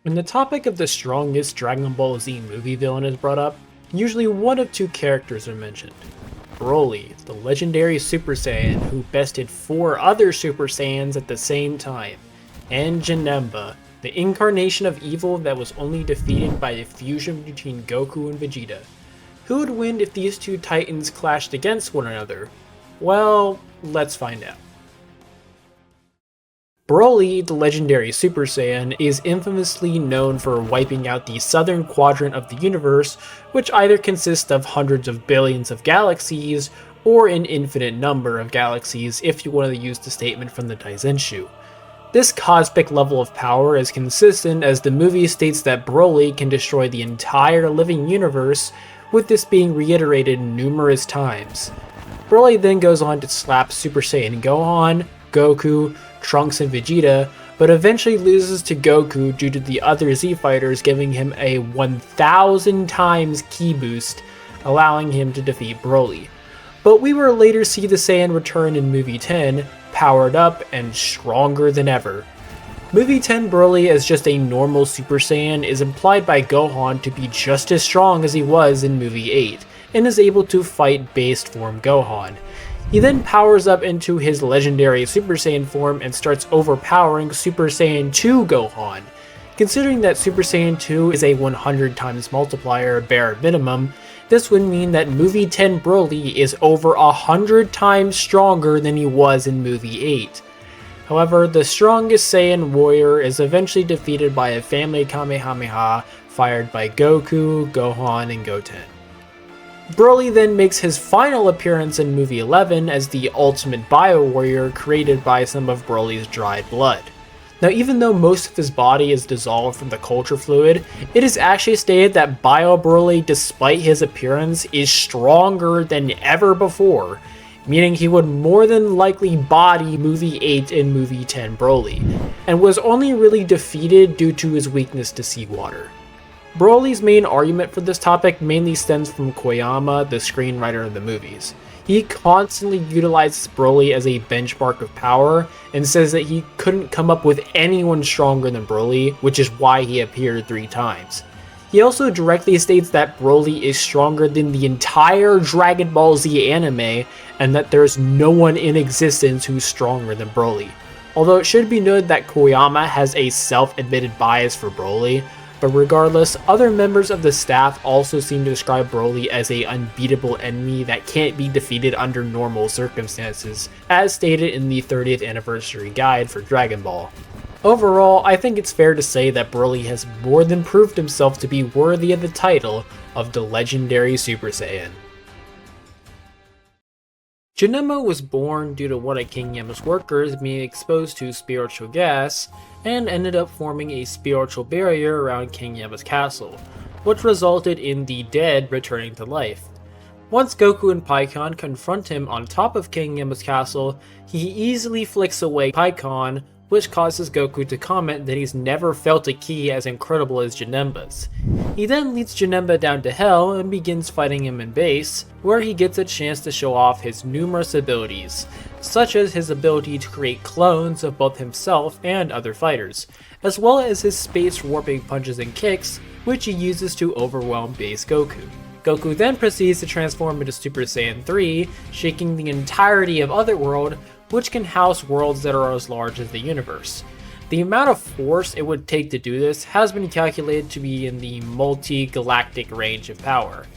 When the topic of the strongest Dragon Ball Z movie villain is brought up, usually one of two characters are mentioned. Broly, the legendary Super Saiyan who bested 4 other Super Saiyans at the same time, and Janemba, the incarnation of evil that was only defeated by a fusion between Goku and Vegeta. Who would win if these two titans clashed against one another? Well, let's find out. Broly, the legendary Super Saiyan, is infamously known for wiping out the southern quadrant of the universe, which either consists of hundreds of billions of galaxies, or an infinite number of galaxies if you want to use the statement from the Daizenshu. This cosmic level of power is consistent as the movie states that Broly can destroy the entire living universe, with this being reiterated numerous times. Broly then goes on to slap Super Saiyan Gohan, Goku, Trunks, and Vegeta, but eventually loses to Goku due to the other Z fighters giving him a 1000 times ki boost, allowing him to defeat Broly. But we will later see the Saiyan return in Movie 10, powered up and stronger than ever. Movie 10 Broly as just a normal Super Saiyan is implied by Gohan to be just as strong as he was in Movie 8, and is able to fight based form Gohan. He then powers up into his legendary Super Saiyan form and starts overpowering Super Saiyan 2 Gohan. Considering that Super Saiyan 2 is a 100 times multiplier bare minimum, this would mean that Movie 10 Broly is over 100 times stronger than he was in Movie 8. However, the strongest Saiyan warrior is eventually defeated by a family Kamehameha fired by Goku, Gohan, and Goten. Broly then makes his final appearance in Movie 11 as the ultimate Bio Warrior created by some of Broly's dried blood. Now, even though most of his body is dissolved from the culture fluid, it is actually stated that Bio Broly, despite his appearance, is stronger than ever before, meaning he would more than likely body Movie 8 and Movie 10 Broly, and was only really defeated due to his weakness to seawater. Broly's main argument for this topic mainly stems from Koyama, the screenwriter of the movies. He constantly utilizes Broly as a benchmark of power, and says that he couldn't come up with anyone stronger than Broly, which is why he appeared 3 times. He also directly states that Broly is stronger than the entire Dragon Ball Z anime, and that there's no one in existence who's stronger than Broly. Although it should be noted that Koyama has a self-admitted bias for Broly, but regardless, other members of the staff also seem to describe Broly as an unbeatable enemy that can't be defeated under normal circumstances, as stated in the 30th anniversary guide for Dragon Ball. Overall, I think it's fair to say that Broly has more than proved himself to be worthy of the title of the legendary Super Saiyan. Janemba was born due to one of King Yama's workers being exposed to spiritual gas, and ended up forming a spiritual barrier around King Yama's castle, which resulted in the dead returning to life. Once Goku and Pikkon confront him on top of King Yama's castle, he easily flicks away Pikkon, which causes Goku to comment that he's never felt a ki as incredible as Janemba's. He then leads Janemba down to Hell and begins fighting him in base, where he gets a chance to show off his numerous abilities, such as his ability to create clones of both himself and other fighters, as well as his space warping punches and kicks, which he uses to overwhelm base Goku. Goku then proceeds to transform into Super Saiyan 3, shaking the entirety of Otherworld, which can house worlds that are as large as the universe. The amount of force it would take to do this has been calculated to be in the multi-galactic range of power.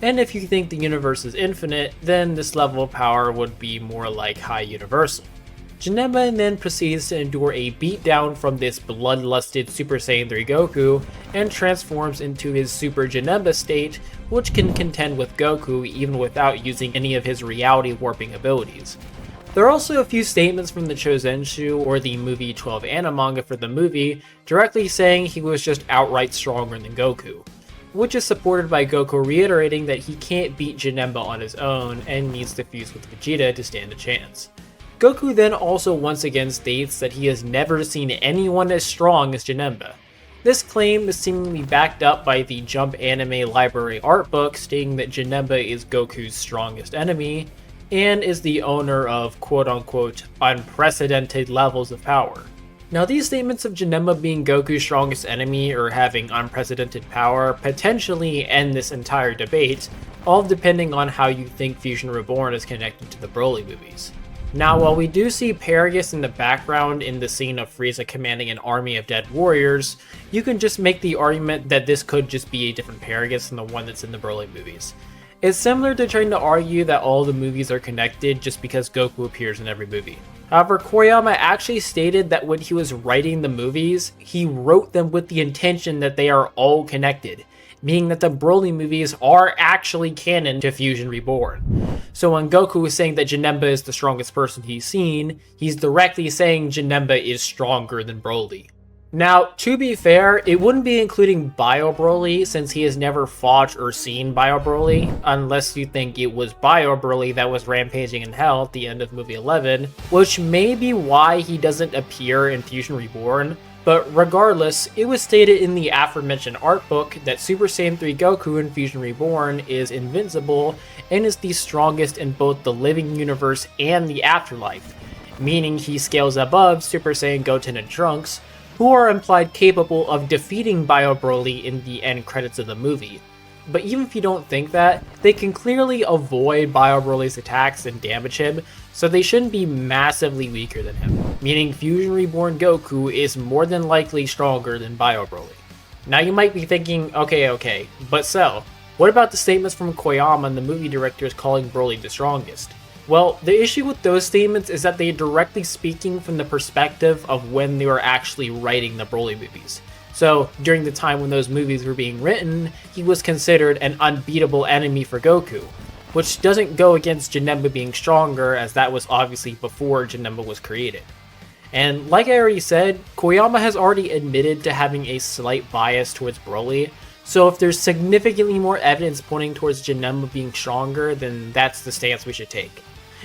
And if you think the universe is infinite, then this level of power would be more like high universal. Janemba then proceeds to endure a beatdown from this bloodlusted Super Saiyan 3 Goku, and transforms into his Super Janemba state, which can contend with Goku even without using any of his reality warping abilities. There are also a few statements from the Chozenshu or the Movie 12 manga for the movie, directly saying he was just outright stronger than Goku, which is supported by Goku reiterating that he can't beat Janemba on his own and needs to fuse with Vegeta to stand a chance. Goku then also once again states that he has never seen anyone as strong as Janemba. This claim is seemingly backed up by the Jump Anime Library art book stating that Janemba is Goku's strongest enemy, and is the owner of quote-unquote unprecedented levels of power. Now, these statements of Janemba being Goku's strongest enemy or having unprecedented power potentially end this entire debate, all depending on how you think Fusion Reborn is connected to the Broly movies. Now, while we do see Paragus in the background in the scene of Frieza commanding an army of dead warriors, you can just make the argument that this could just be a different Paragus than the one that's in the Broly movies. It's similar to trying to argue that all the movies are connected just because Goku appears in every movie. However, Koyama actually stated that when he was writing the movies, he wrote them with the intention that they are all connected, meaning that the Broly movies are actually canon to Fusion Reborn. So when Goku is saying that Janemba is the strongest person he's seen, he's directly saying Janemba is stronger than Broly. Now, to be fair, it wouldn't be including Bio Broly since he has never fought or seen Bio Broly, unless you think it was Bio Broly that was rampaging in hell at the end of movie 11, which may be why he doesn't appear in Fusion Reborn. But regardless, it was stated in the aforementioned art book that Super Saiyan 3 Goku in Fusion Reborn is invincible and is the strongest in both the living universe and the afterlife, meaning he scales above Super Saiyan Goten and Trunks, who are implied capable of defeating Bio Broly in the end credits of the movie. But even if you don't think that, they can clearly avoid Bio Broly's attacks and damage him, so they shouldn't be massively weaker than him, meaning Fusion Reborn Goku is more than likely stronger than Bio Broly. Now you might be thinking, okay, but Cell, what about the statements from Koyama and the movie directors calling Broly the strongest? Well, the issue with those statements is that they are directly speaking from the perspective of when they were actually writing the Broly movies. So, during the time when those movies were being written, he was considered an unbeatable enemy for Goku, which doesn't go against Janemba being stronger, as that was obviously before Janemba was created. And like I already said, Koyama has already admitted to having a slight bias towards Broly, so if there's significantly more evidence pointing towards Janemba being stronger, then that's the stance we should take.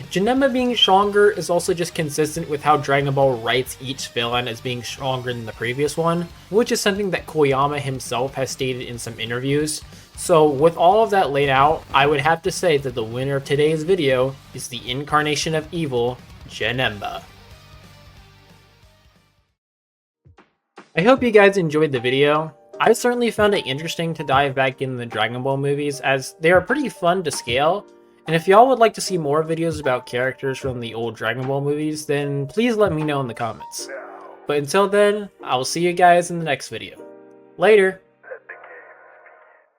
Janemba being stronger is also just consistent with how Dragon Ball writes each villain as being stronger than the previous one, which is something that Koyama himself has stated in some interviews. So with all of that laid out, I would have to say that the winner of today's video is the incarnation of evil, Janemba. I hope you guys enjoyed the video. I certainly found it interesting to dive back into the Dragon Ball movies as they are pretty fun to scale. And if y'all would like to see more videos about characters from the old Dragon Ball movies, then please let me know in the comments. But until then, I will see you guys in the next video. Later!